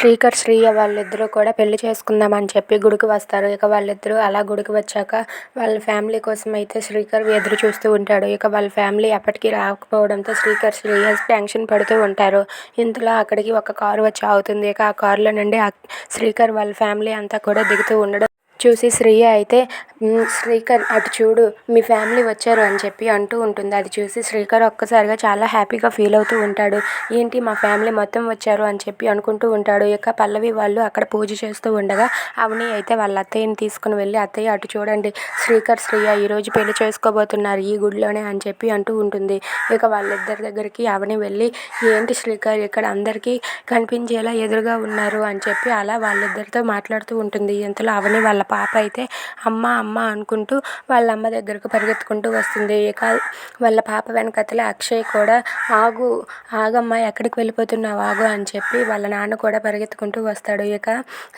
శ్రీకర్, శ్రీయ వాళ్ళిద్దరూ కూడా పెళ్లి చేసుకుందామని చెప్పి గుడికి వస్తారు. ఇక వాళ్ళిద్దరూ అలా గుడికి వచ్చాక వాళ్ళ ఫ్యామిలీ కోసం అయితే శ్రీకర్ ఎదురు చూస్తూ ఉంటాడు. ఇక వాళ్ళ ఫ్యామిలీ ఎప్పటికీ రాకపోవడంతో శ్రీకర్, శ్రీయ టెన్షన్ పడుతూ ఉంటారు. ఇంతలో అక్కడికి ఒక కారు వచ్చి ఆగుతుంది. ఇక ఆ కారులో నుండి శ్రీకర్ వాళ్ళ ఫ్యామిలీ అంతా కూడా దిగుతూ ఉండడం చూసి శ్రీయ అయితే శ్రీకర్ అటు చూడు మీ ఫ్యామిలీ వచ్చారు అని చెప్పి అంటూ ఉంటుంది. అది చూసి శ్రీకర్ ఒక్కసారిగా చాలా హ్యాపీగా ఫీల్ అవుతూ ఉంటాడు. ఏంటి మా ఫ్యామిలీ మొత్తం వచ్చారు అని చెప్పి అనుకుంటూ ఉంటాడు. ఇక పల్లవి వాళ్ళు అక్కడ పూజ చేస్తూ ఉండగా అవని అయితే వాళ్ళ అత్తయ్యని తీసుకుని వెళ్ళి అత్తయ్య అటు చూడండి శ్రీకర్, శ్రీయ ఈరోజు పెళ్లి చేసుకోబోతున్నారు ఈ గుడిలోనే అని చెప్పి అంటూ ఉంటుంది. ఇక వాళ్ళిద్దరి దగ్గరికి అవని వెళ్ళి ఏంటి శ్రీకర్ ఇక్కడ అందరికీ కనిపించేలా ఎదురుగా ఉన్నారు అని చెప్పి అలా వాళ్ళిద్దరితో మాట్లాడుతూ ఉంటుంది. ఇంతలో అవని వాళ్ళ పాప అయితే అమ్మ అమ్మ అనుకుంటూ వాళ్ళ అమ్మ దగ్గరకు పరిగెత్తుకుంటూ వస్తుంది. ఇక వాళ్ళ పాప వెనకతలే అక్షయ్ కూడా ఆగమ్మ ఎక్కడికి వెళ్ళిపోతున్నావు ఆగు అని చెప్పి వాళ్ళ నాన్న కూడా పరిగెత్తుకుంటూ వస్తాడు. ఇక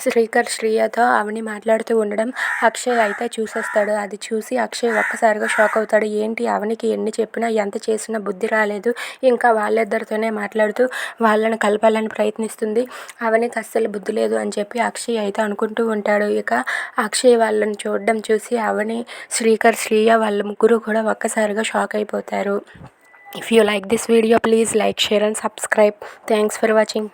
శ్రీకర్, శ్రీయతో అవని మాట్లాడుతూ ఉండడం అక్షయ్ అయితే చూసేస్తాడు. అది చూసి అక్షయ్ ఒక్కసారిగా షాక్ అవుతాడు. ఏంటి అవనికి ఎన్ని చెప్పినా ఎంత చేసినా బుద్ధి రాలేదు, ఇంకా వాళ్ళిద్దరితోనే మాట్లాడుతూ వాళ్ళని కలపాలని ప్రయత్నిస్తుంది, అవనికి అస్సలు బుద్ధి లేదు అని చెప్పి అక్షయ్ అయితే అనుకుంటూ ఉంటాడు. ఇక అక్షయ్ వాళ్ళని చూడడం చూసి అవని, శ్రీకర్, శ్రీయ వాళ్ళ ముగ్గురు కూడా ఒక్కసారిగా షాక్ అయిపోతారు. If you like this video please like, share and subscribe. Thanks for watching.